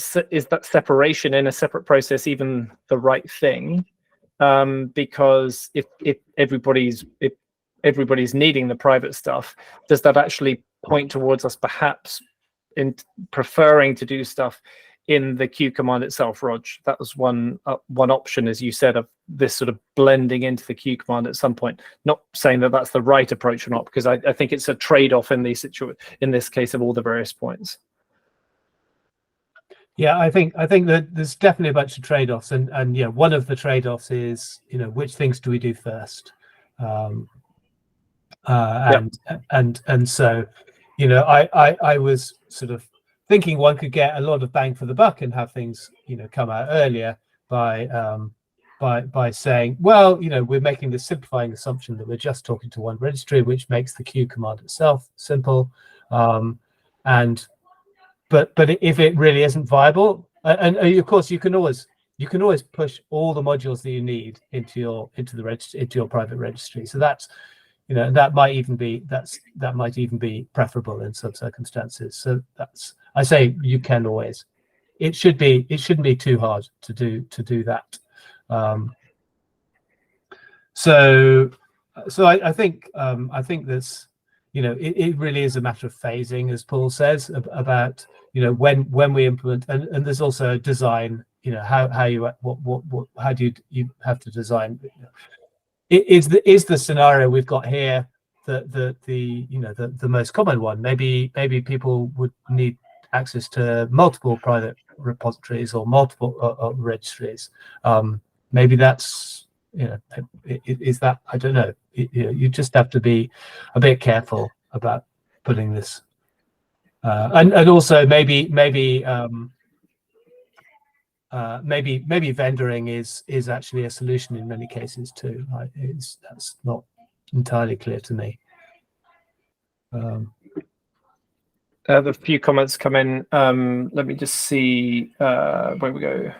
separation in a separate process even the right thing? Because if everybody's needing the private stuff, does that actually point towards us perhaps in preferring to do stuff in the Q command itself, Rog? That was one option, as you said, of this sort of blending into the Q command at some point. Not saying that that's the right approach or not, because I think it's a trade-off in this case of all the various points. Yeah, I think that there's definitely a bunch of trade-offs, and yeah, one of the trade-offs is, which things do we do first, and so, I was sort of thinking one could get a lot of bang for the buck and have things, come out earlier by saying, well, we're making the simplifying assumption that we're just talking to one registry, which makes the Q command itself simple. But if it really isn't viable, and of course you can always push all the modules that you need into your private registry. So that's, that might even be preferable in some circumstances. So I say you can always. It shouldn't be too hard to do that. So I think that's, it really is a matter of phasing, as Paul says, about when we implement, and there's also design. How do you have to design? Is the scenario we've got here the most common one. Maybe people would need access to multiple private repositories or multiple registries. Maybe that's, is that, I don't know. You just have to be a bit careful about putting this, and also maybe vendoring is actually a solution in many cases too. That's not entirely clear to me. The few comments come in. Let me just see where we go.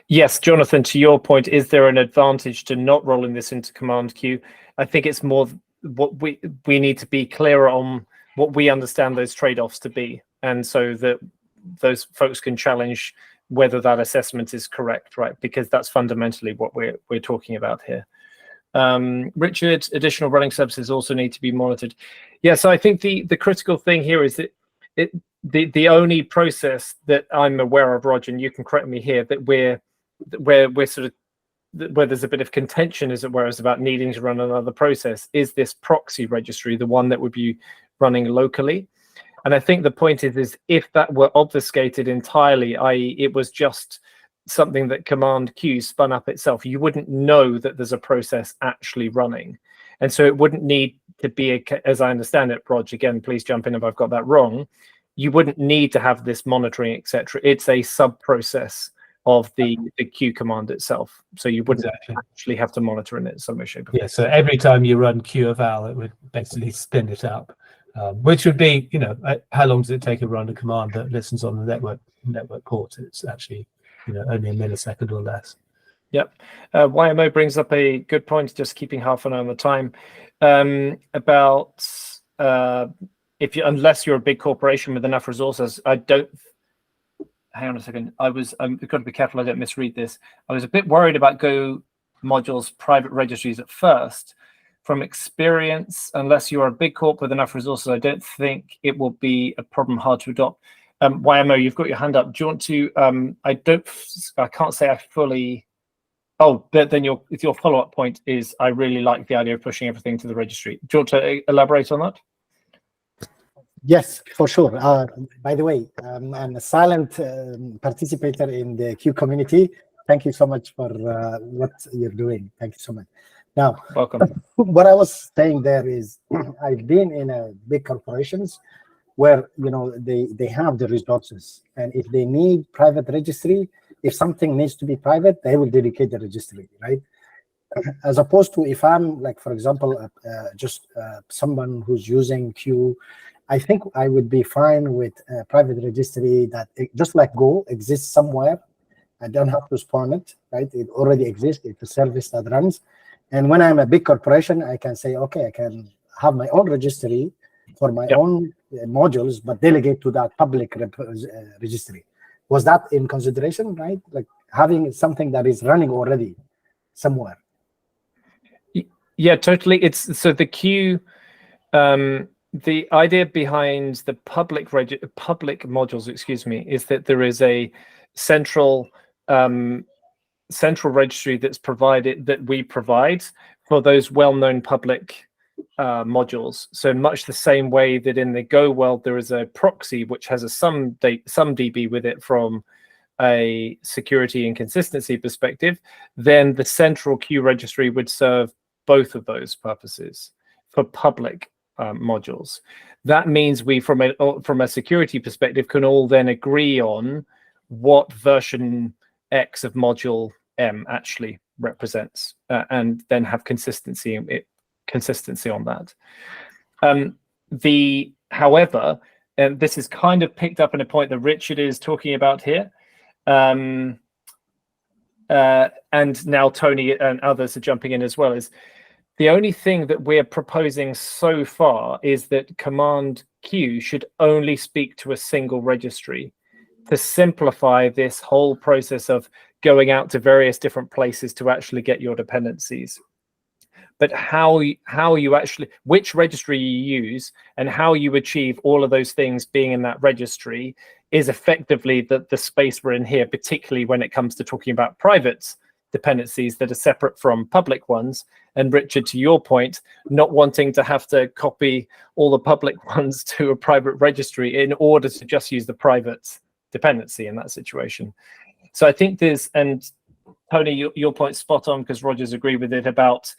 Yes, Jonathan, to your point, is there an advantage to not rolling this into command queue? I think it's more what we need to be clearer on what we understand those trade-offs to be, and so that those folks can challenge whether that assessment is correct, right? Because that's fundamentally what we're talking about here. Richard, additional running services also need to be monitored. Yeah, so I think the critical thing here is that the only process that I'm aware of, Roger, and you can correct me here, that where sort of where there's a bit of contention, as it were, is about needing to run another process, is this proxy registry, the one that would be running locally. And I think the point is if that were obfuscated entirely, i.e. it was just something that command queue spun up itself, you wouldn't know that there's a process actually running. And so it wouldn't need to be, as I understand it, Rog, again, please jump in if I've got that wrong, you wouldn't need to have this monitoring, etc. It's a sub-process of the queue command itself. So you wouldn't actually have to monitor in it some way, shape, or form. Yeah, so every time you run queue-eval, it would basically spin it up, which would be, how long does it take to run a command that listens on the network port? It's actually, only a millisecond or less. Yep. YMO brings up a good point, just keeping half an eye on the time, about unless you're a big corporation with enough resources. Hang on a second. I've got to be careful I don't misread this. I was a bit worried about Go modules private registries at first. From experience, unless you're a big corp with enough resources, I don't think it will be a problem hard to adopt. YMO, you've got your hand up. Do you want to? I can't say I fully. Oh, but then your follow-up point is I really like the idea of pushing everything to the registry. Do you want to elaborate on that? Yes, for sure. By the way, I'm a silent participator in the Q community. Thank you so much for what you're doing. Thank you so much. Now, welcome. What I was saying there is I've been in big corporations where they have the resources, and if they need private registry, if something needs to be private, they will dedicate the registry, right? As opposed to if I'm like, for example, just someone who's using Q, I think I would be fine with a private registry that just like Go exists somewhere. I don't have to spawn it, right? It already exists. It's a service that runs. And when I'm a big corporation, I can say, okay, I can have my own registry for my own modules, but delegate to that public registry. Was that in consideration, right? Like having something that is running already somewhere. Yeah, totally. So the queue, the idea behind the public modules, is that there is a central registry that's provided, that we provide for those well-known public modules. So much the same way that in the Go world there is a proxy which has some DB with it from a security and consistency perspective, then the central queue registry would serve both of those purposes for public modules. That means we, from a security perspective, can all then agree on what version X of module M actually represents, and then have consistency on that. However, and this is kind of picked up in a point that Richard is talking about here, and now Tony and others are jumping in as well, is the only thing that we're proposing so far is that command Q should only speak to a single registry to simplify this whole process of going out to various different places to actually get your dependencies. But how you actually, which registry you use and how you achieve all of those things being in that registry is effectively the space we're in here, particularly when it comes to talking about private dependencies that are separate from public ones. And Richard, to your point, not wanting to have to copy all the public ones to a private registry in order to just use the private dependency in that situation. So I think there's, and Tony, your point's spot on, because Roger's agreed with it about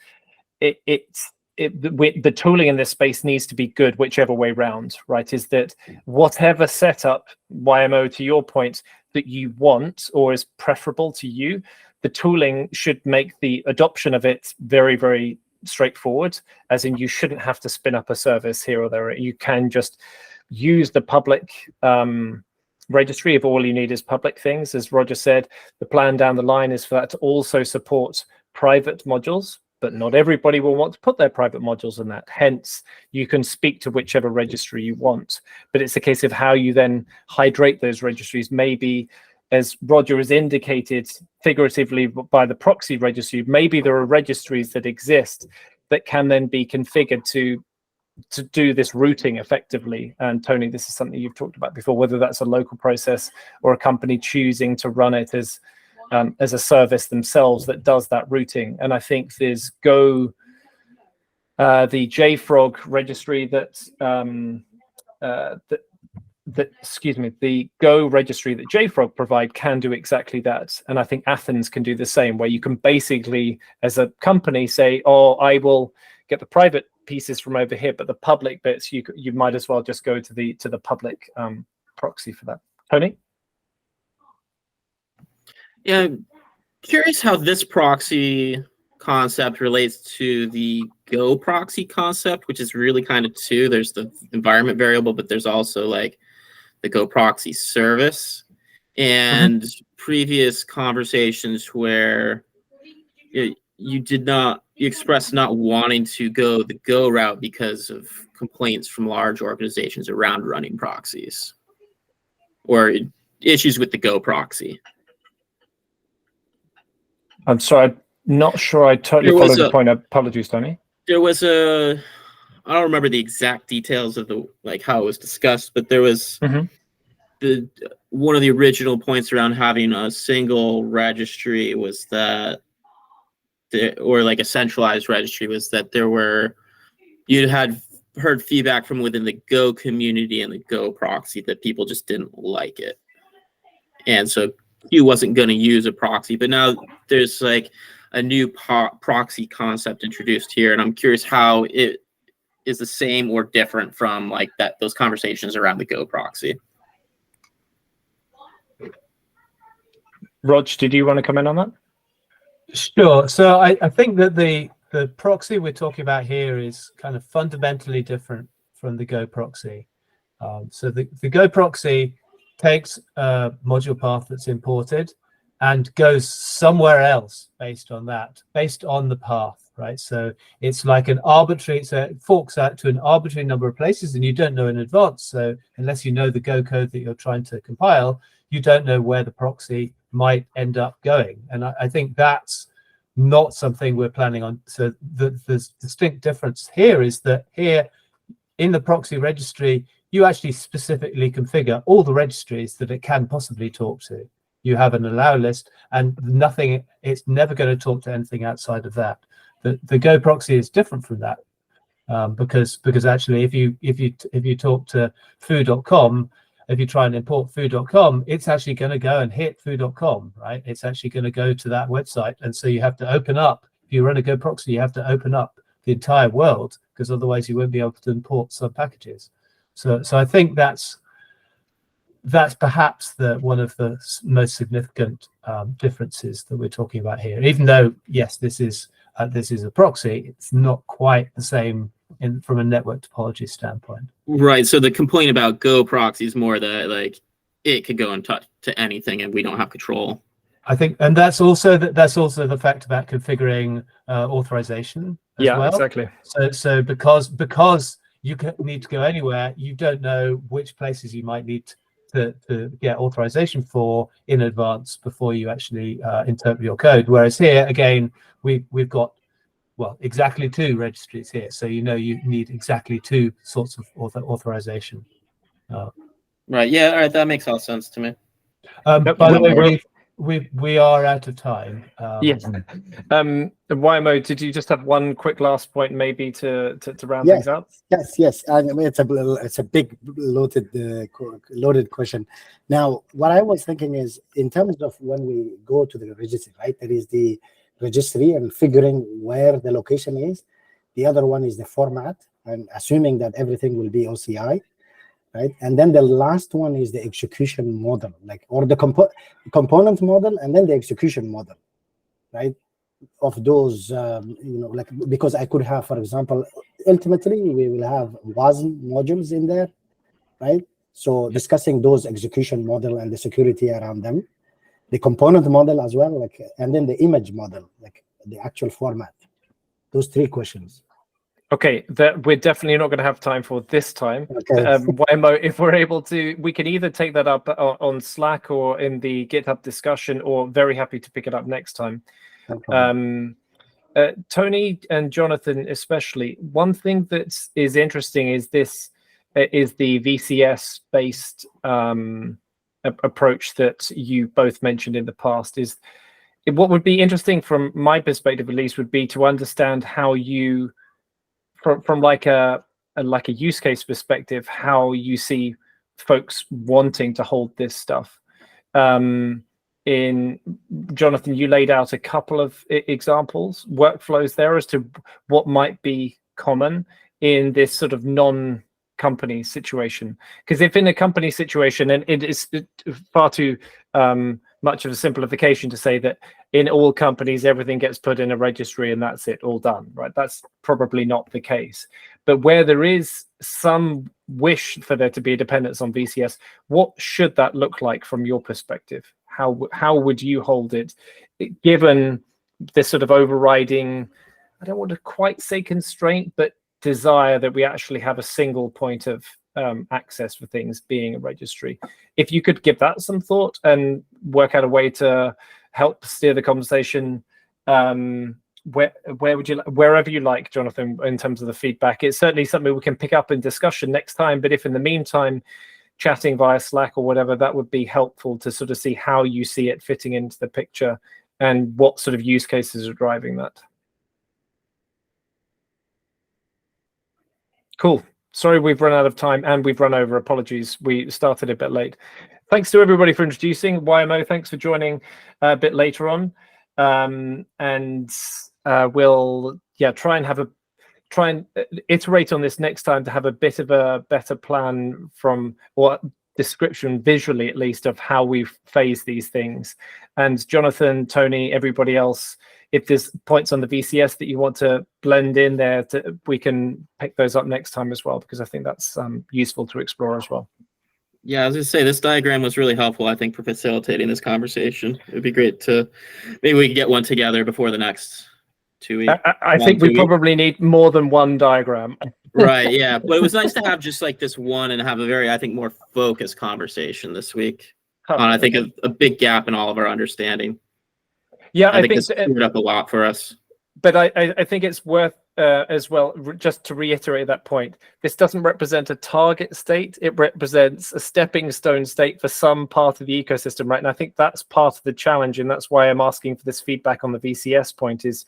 the tooling in this space needs to be good whichever way round, right? Is that whatever setup, YMO, to your point, that you want or is preferable to you, the tooling should make the adoption of it very, very straightforward, as in you shouldn't have to spin up a service here or there. You can just use the public registry if all you need is public things. As Roger said, the plan down the line is for that to also support private modules, but not everybody will want to put their private modules in that. Hence, you can speak to whichever registry you want, but it's a case of how you then hydrate those registries. Maybe, as Roger has indicated figuratively by the proxy registry, maybe there are registries that exist that can then be configured to do this routing effectively. And Tony, this is something you've talked about before, whether that's a local process or a company choosing to run it as a service themselves that does that routing. And I think there's Go, the JFrog registry the Go registry that JFrog provide can do exactly that. And I think Athens can do the same, where you can basically, as a company, say, oh, I will get the private pieces from over here, but the public bits, you might as well just go to the public proxy for that. Tony? Yeah, curious how this proxy concept relates to the Go proxy concept, which is really kind of two. There's the environment variable, but there's also like the Go proxy service. And previous conversations where you expressed not wanting to go the Go route because of complaints from large organizations around running proxies or issues with the Go proxy. I'm sorry, I'm not sure I totally followed the point. Apologies, Tony. There was I don't remember the exact details of how it was discussed, but there was one of the original points around having a single registry was that, or like a centralized registry, was that you had heard feedback from within the Go community and the Go proxy that people just didn't like it. And so Q wasn't going to use a proxy, but now there's like a new proxy concept introduced here. And I'm curious how it is the same or different from like those conversations around the Go proxy. Rog, did you want to comment on that? Sure. So I think that the proxy we're talking about here is kind of fundamentally different from the Go proxy. So the Go proxy takes a module path that's imported and goes somewhere else based on the path, right? So it's like an arbitrary, so it forks out to an arbitrary number of places and you don't know in advance. So unless you know the Go code that you're trying to compile, you don't know where the proxy might end up going. And I think that's not something we're planning on. So the distinct difference here is that here in the proxy registry, you actually specifically configure all the registries that it can possibly talk to. You have an allow list and it's never going to talk to anything outside of that. The Go proxy is different from that because actually if you talk to foo.com, if you try and import foo.com, it's actually going to go and hit foo.com, right? It's actually going to go to that website. And so you have to open up, if you run a Go proxy, you have to open up the entire world because otherwise you won't be able to import sub packages. So I think that's perhaps one of the most significant differences that we're talking about here. Even though, yes, this is a proxy, it's not quite the same from a network topology standpoint. Right. So the complaint about Go proxy is more that like it could go and touch to anything, and we don't have control. I think, and that's also the fact about configuring authorization as well. Exactly. So because you need to go anywhere, you don't know which places you might need to get authorization for in advance before you actually interpret your code. Whereas here, again, we've got exactly two registries here, so you need exactly two sorts of authorization. Right. Yeah. All right. That makes all sense to me. By the way, we are out of time. Yes. YMO, did you just have one quick last point maybe to round Yes. things up? Yes. I mean, it's a big loaded question. Now, what I was thinking is, in terms of when we go to the registry, right? There is the registry and figuring where the location is. The other one is the format, and assuming that everything will be OCI, right? And then the last one is the execution model, or the component model, and then the execution model, right? Of those, because I could have, for example, ultimately we will have WASM modules in there, right? So discussing those execution model and the security around them, the component model as well, and then the image model, the actual format. Those 3 questions. Okay, that we're definitely not going to have time for this time. Okay. YMO, if we're able to, we can either take that up on Slack or in the GitHub discussion, or very happy to pick it up next time. No problem. Tony and Jonathan especially, one thing that is interesting is this is the VCS based approach that you both mentioned in the past. Is what would be interesting from my perspective at least would be to understand how you, from like a use case perspective, how you see folks wanting to hold this stuff. In Jonathan, you laid out a couple of examples, workflows there as to what might be common in this sort of non-company situation. Because if in a company situation, and it is far too much of a simplification to say that in all companies everything gets put in a registry and that's it, all done, right? That's probably not the case. But where there is some wish for there to be a dependence on VCS, what should that look like from your perspective? How would you hold it, given this sort of overriding, I don't want to quite say constraint, but desire that we actually have a single point of access for things being a registry? If you could give that some thought and work out a way to help steer the conversation, wherever you like, Jonathan, in terms of the feedback. It's certainly something we can pick up in discussion next time, but if in the meantime chatting via Slack or whatever, that would be helpful to sort of see how you see it fitting into the picture and what sort of use cases are driving that. Cool. Sorry, we've run out of time and we've run over. Apologies. We started a bit late. Thanks to everybody for introducing. YMO, thanks for joining a bit later on. We'll try and iterate on this next time to have a bit of a better plan from, or description visually at least, of how we phase these things. And Jonathan, Tony, everybody else, if there's points on the VCS that you want to blend in there, we can pick those up next time as well, because I think that's useful to explore as well. Yeah, I was going to say, this diagram was really helpful, I think, for facilitating this conversation. It would be great to, maybe we can get one together before the next 2 weeks. I think we probably need more than one diagram. Right, yeah. But it was nice to have just like this one and have a very, I think, more focused conversation this week on, I think, a big gap in all of our understanding. Yeah, I think this cleared up a lot for us. But I think it's worth as well, just to reiterate that point, this doesn't represent a target state. It represents a stepping stone state for some part of the ecosystem, right? And I think that's part of the challenge, and that's why I'm asking for this feedback on the VCS point, is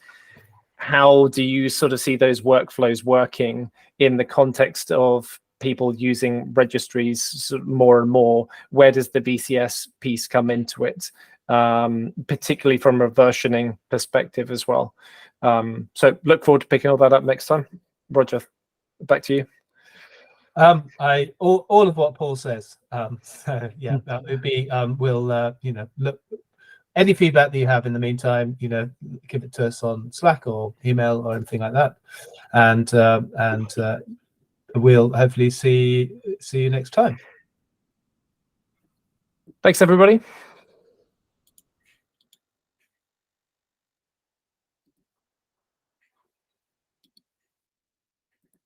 how do you sort of see those workflows working in the context of people using registries sort of more and more? Where does the VCS piece come into it? Particularly from a versioning perspective as well. So look forward to picking all that up next time. Roger, back to you. All of what Paul says. So yeah, that would be we'll look, any feedback that you have in the meantime, give it to us on Slack or email or anything like that, and we'll hopefully see you next time. Thanks, everybody.